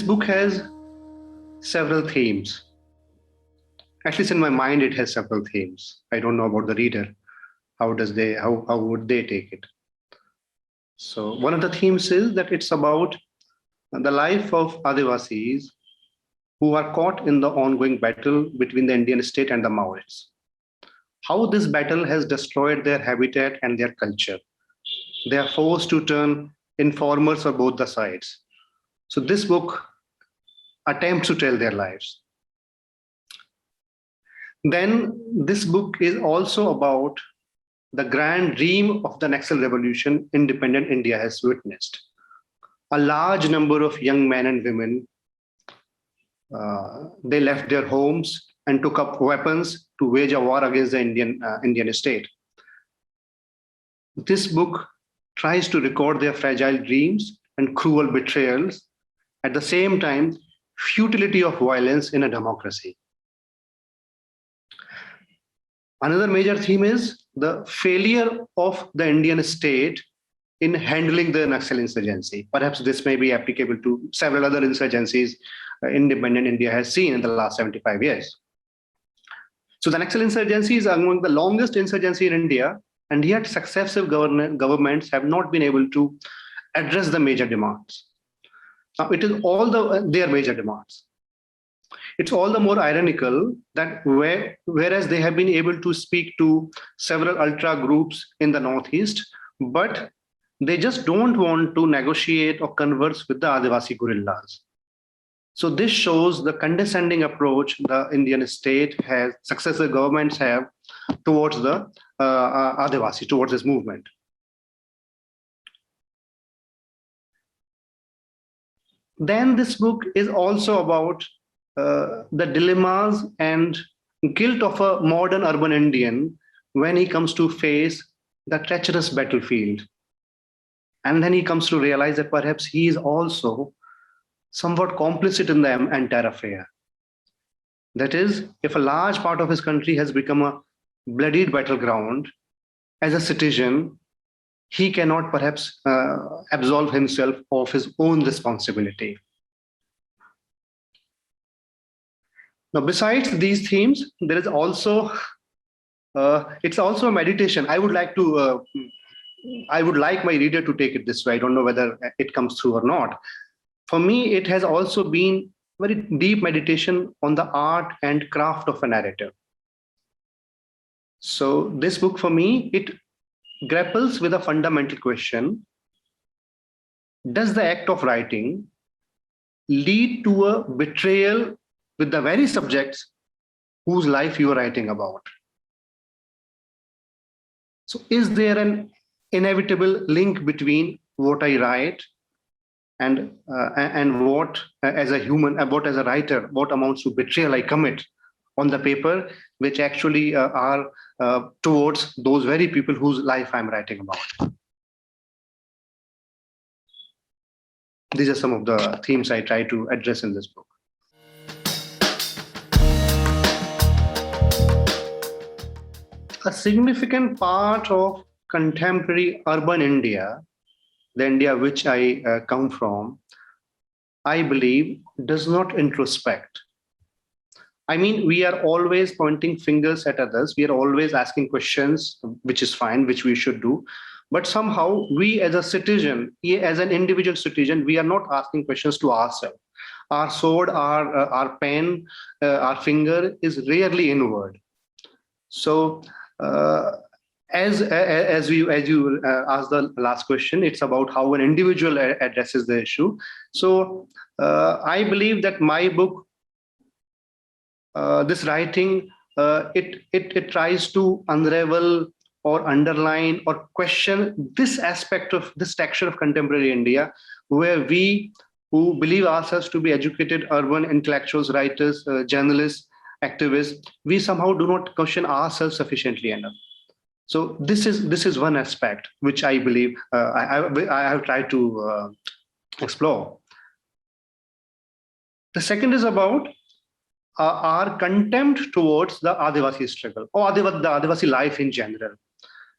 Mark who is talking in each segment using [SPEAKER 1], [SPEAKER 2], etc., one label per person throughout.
[SPEAKER 1] book has several themes. At least in my mind, it has several themes. I don't know about the reader. How would they take it? So one of the themes is that it's about the life of adivasis who are caught in the ongoing battle between the Indian state and the Maoists. How this battle has destroyed their habitat and their culture. They are forced to turn informers for both the sides. So this book attempts to tell their lives. Then this book is also about the grand dream of the Naxal revolution independent India has witnessed. A large number of young men and women, they left their homes and took up weapons to wage a war against the Indian state. This book tries to record their fragile dreams and cruel betrayals, at the same time, futility of violence in a democracy. Another major theme is the failure of the Indian state in handling the Naxal insurgency. Perhaps this may be applicable to several other insurgencies independent India has seen in the last 75 years. So the Naxal insurgency is among the longest insurgency in India, and yet successive governments have not been able to address the major demands. Now, it is all their major demands. It's all the more ironical that whereas they have been able to speak to several ultra groups in the Northeast, but they just don't want to negotiate or converse with the Adivasi guerrillas. So this shows the condescending approach the Indian state has, successive governments have towards the Adivasi, towards this movement. Then this book is also about the dilemmas and guilt of a modern urban Indian when he comes to face the treacherous battlefield. And then he comes to realize that perhaps he is also somewhat complicit in the entire affair. That is, if a large part of his country has become a bloodied battleground, as a citizen, he cannot perhaps absolve himself of his own responsibility. Now, besides these themes, there is also, it's also a meditation. I would like my reader to take it this way. I don't know whether it comes through or not. For me, it has also been very deep meditation on the art and craft of a narrative. So this book for me, it grapples with a fundamental question. Does the act of writing lead to a betrayal with the very subjects whose life you are writing about? So is there an inevitable link between what I write and what, as a human, what as a writer, what amounts to betrayal I commit on the paper, which actually are towards those very people whose life I'm writing about? These are some of the themes I try to address in this book. A significant part of contemporary urban India, the India which I come from, I believe does not introspect. I mean, we are always pointing fingers at others. We are always asking questions, which is fine, which we should do. But somehow we as a citizen, as an individual citizen, we are not asking questions to ourselves. Our sword, our pen, our finger is rarely inward. So as you asked the last question, it's about how an individual addresses the issue. So I believe that my book, this writing, it tries to unravel or underline or question this aspect of this texture of contemporary India, where we who believe ourselves to be educated urban intellectuals, writers, journalists, activists, we somehow do not question ourselves sufficiently enough. So this is one aspect which I believe I have tried to explore. The second is about our contempt towards the Adivasi struggle or the Adivasi life in general.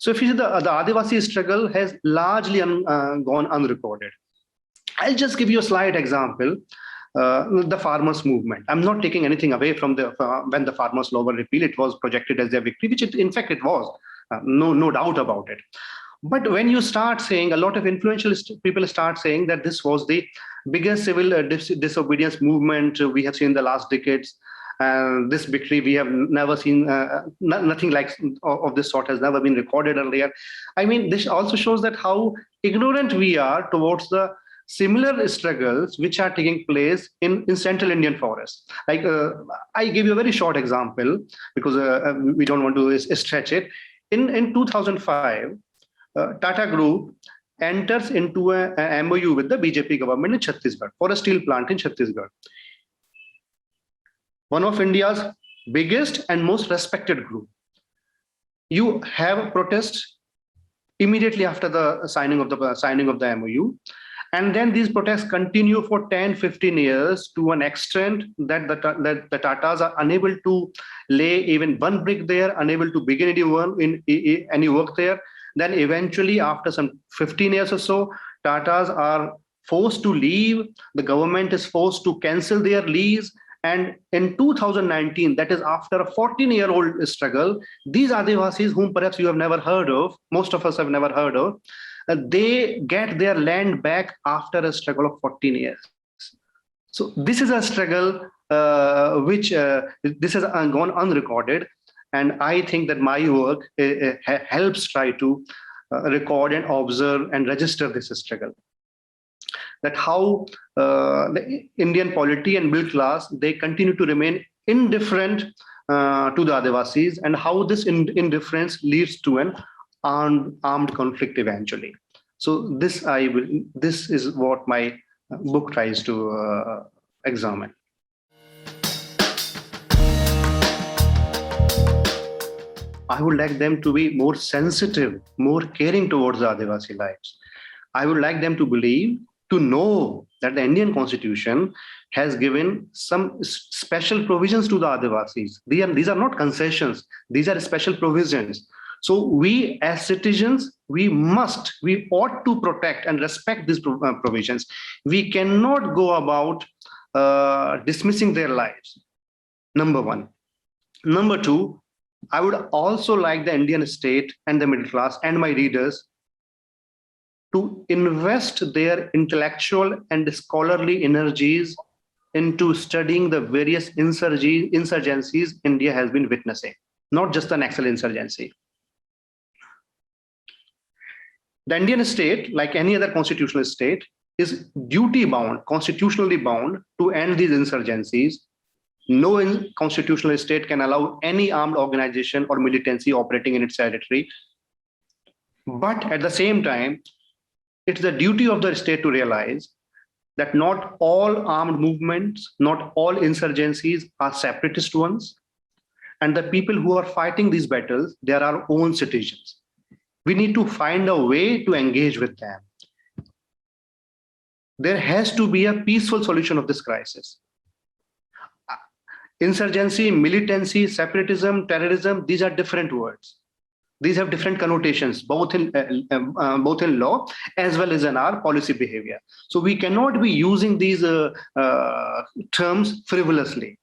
[SPEAKER 1] So if you see the Adivasi struggle has largely gone unrecorded. I'll just give you a slight example. the farmers' movement. I'm not taking anything away from when the farmers' law were repealed. It was projected as their victory, which in fact it was. No doubt about it. But when you start saying, a lot of influential people start saying that this was the biggest civil disobedience movement we have seen in the last decades. This victory we have never seen, nothing like of this sort has never been recorded earlier. I mean, this also shows that how ignorant we are towards the similar struggles which are taking place in central Indian forests. Like I give you a very short example because we don't want to stretch it. In 2005, Tata Group enters into a MOU with the BJP government in Chhattisgarh for a steel plant in Chhattisgarh, one of India's biggest and most respected group. You have protests immediately after the signing of the MOU, and then these protests continue for 10-15 years to an extent that the Tatas are unable to lay even one brick there, unable to begin any work there. Then eventually, after some 15 years or so, Tatas are forced to leave. The government is forced to cancel their lease. And in 2019, that is after a 14-year-old struggle, these Adivasis, whom perhaps you have never heard of, most of us have never heard of, they get their land back after a struggle of 14 years. So this is a struggle which this has gone unrecorded. And I think that my work helps try to record and observe and register this struggle. That how the Indian polity and middle class, they continue to remain indifferent to the Adivasis, and how this indifference leads to an armed conflict eventually. So this is what my book tries to examine. I would like them to be more sensitive, more caring towards the Adivasi lives. I would like them to know that the Indian Constitution has given some special provisions to the Adivasis. These are not concessions, these are special provisions. So we as citizens, we ought to protect and respect these provisions. We cannot go about dismissing their lives, number one. Number two, I would also like the Indian state and the middle class and my readers to invest their intellectual and scholarly energies into studying the various insurgencies India has been witnessing, not just the Naxal insurgency. The Indian state, like any other constitutional state, is duty-bound, constitutionally bound to end these insurgencies. No constitutional state can allow any armed organization or militancy operating in its territory. But at the same time, it's the duty of the state to realize that not all armed movements, not all insurgencies are separatist ones. And the people who are fighting these battles, they are our own citizens. We need to find a way to engage with them. There has to be a peaceful solution of this crisis. Insurgency, militancy, separatism, terrorism, these are different words. These have different connotations, both in law as well as in our policy behavior. So we cannot be using these terms frivolously.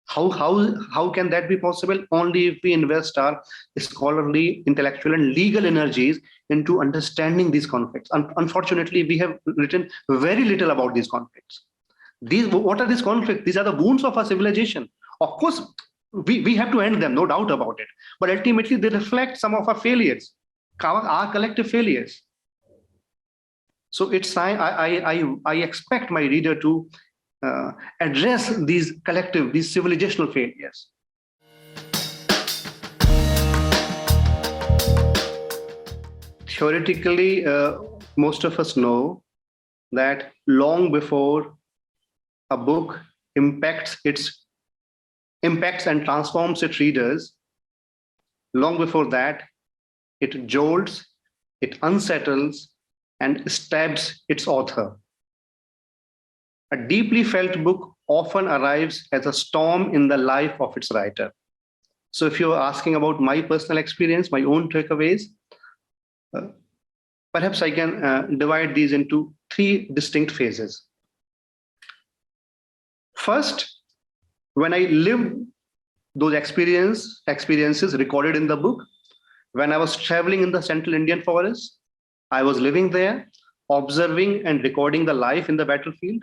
[SPEAKER 1] How can that be possible? Only if we invest our scholarly, intellectual, and legal energies into understanding these conflicts. Unfortunately, we have written very little about these conflicts. What are these conflicts? These are the wounds of our civilization. Of course, we have to end them, no doubt about it. But ultimately, they reflect some of our failures, our collective failures. So it's time I expect my reader to address these civilizational failures. Theoretically, most of us know that long before a book impacts and transforms its readers, long before that, it jolts, it unsettles, and stabs its author. A deeply felt book often arrives as a storm in the life of its writer. So if you're asking about my personal experience, my own takeaways, perhaps I can divide these into three distinct phases. First, when I lived those experiences recorded in the book, when I was traveling in the central Indian forest, I was living there, observing and recording the life in the battlefield.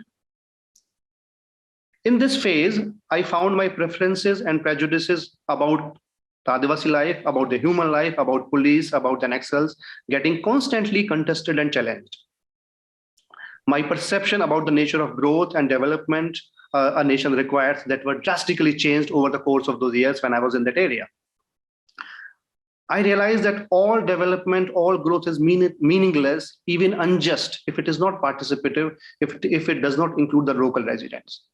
[SPEAKER 1] In this phase, I found my preferences and prejudices about the Adivasi life, about the human life, about police, about the Naxals, getting constantly contested and challenged. My perception about the nature of growth and development a nation requires that were drastically changed over the course of those years when I was in that area. I realized that all development, all growth is meaningless, even unjust, if it is not participative, if it does not include the local residents.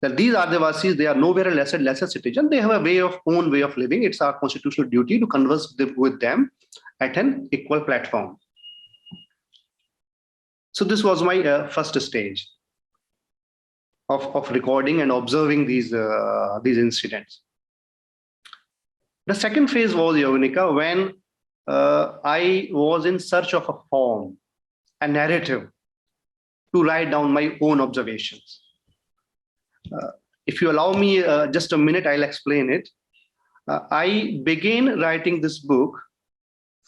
[SPEAKER 1] That these Adivasis, they are nowhere lesser citizen. They have a own way of living. It's our constitutional duty to converse with them at an equal platform. So this was my first stage of recording and observing these incidents. The second phase was, Yaunika, when I was in search of a form, a narrative to write down my own observations. If you allow me just a minute, I'll explain it. I began writing this book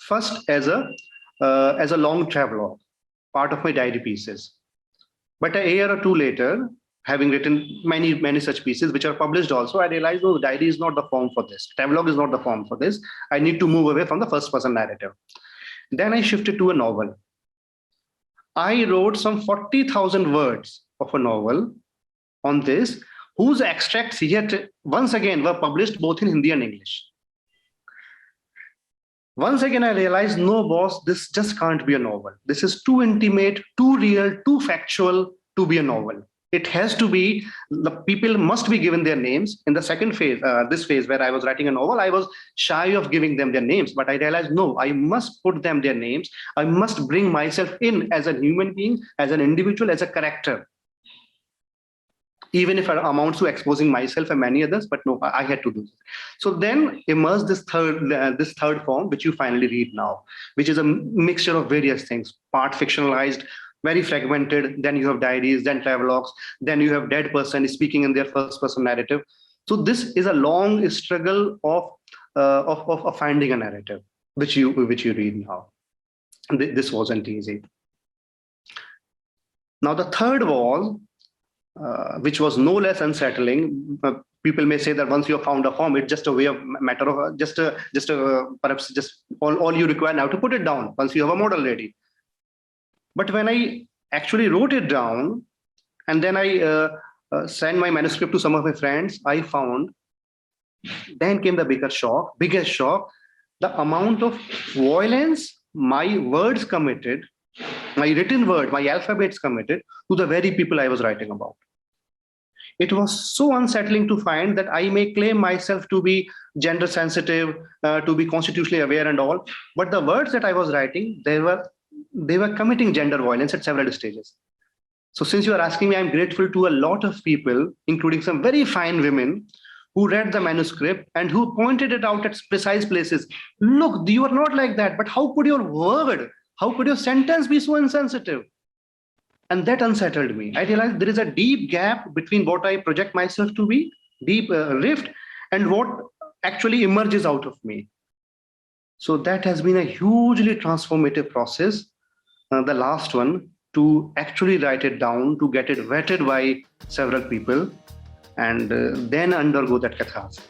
[SPEAKER 1] first as a long travelogue, part of my diary pieces. But a year or two later, having written many such pieces, which are published also, I realized, no, diary is not the form for this. Travelogue is not the form for this. I need to move away from the first person narrative. Then I shifted to a novel. I wrote some 40,000 words of a novel on this, whose extracts yet once again were published both in Hindi and English. Once again, I realized, no, boss, this just can't be a novel. This is too intimate, too real, too factual to be a novel. It has to be, the people must be given their names. In the second phase, this phase where I was writing a novel, I was shy of giving them their names, but I realized, no, I must put them their names. I must bring myself in as a human being, as an individual, as a character. Even if it amounts to exposing myself and many others, but no, I had to do this. So then emerged this third form, which you finally read now, which is a mixture of various things, part fictionalized, very fragmented. Then you have diaries, then travelogues, then you have dead person speaking in their first person narrative. So this is a long struggle of finding a narrative, which you read now. This wasn't easy. Now the third was, which was no less unsettling. People may say that once you have found a form, it's just a way of matter of perhaps just all you require now to put it down once you have a model ready. But when I actually wrote it down, and then I sent my manuscript to some of my friends, I found, then came the biggest shock, the amount of violence my words committed, my written word, my alphabets committed to the very people I was writing about. It was so unsettling to find that I may claim myself to be gender sensitive, to be constitutionally aware and all, but the words that I was writing, they were committing gender violence at several stages. So since you are asking me, I'm grateful to a lot of people, including some very fine women, who read the manuscript and who pointed it out at precise places. Look, you are not like that, but how could your word, how could your sentence be so insensitive? And that unsettled me. I realized there is a deep gap between what I project myself to be, deep rift, and what actually emerges out of me. So that has been a hugely transformative process, the last one, to actually write it down, to get it vetted by several people, and then undergo that catharsis.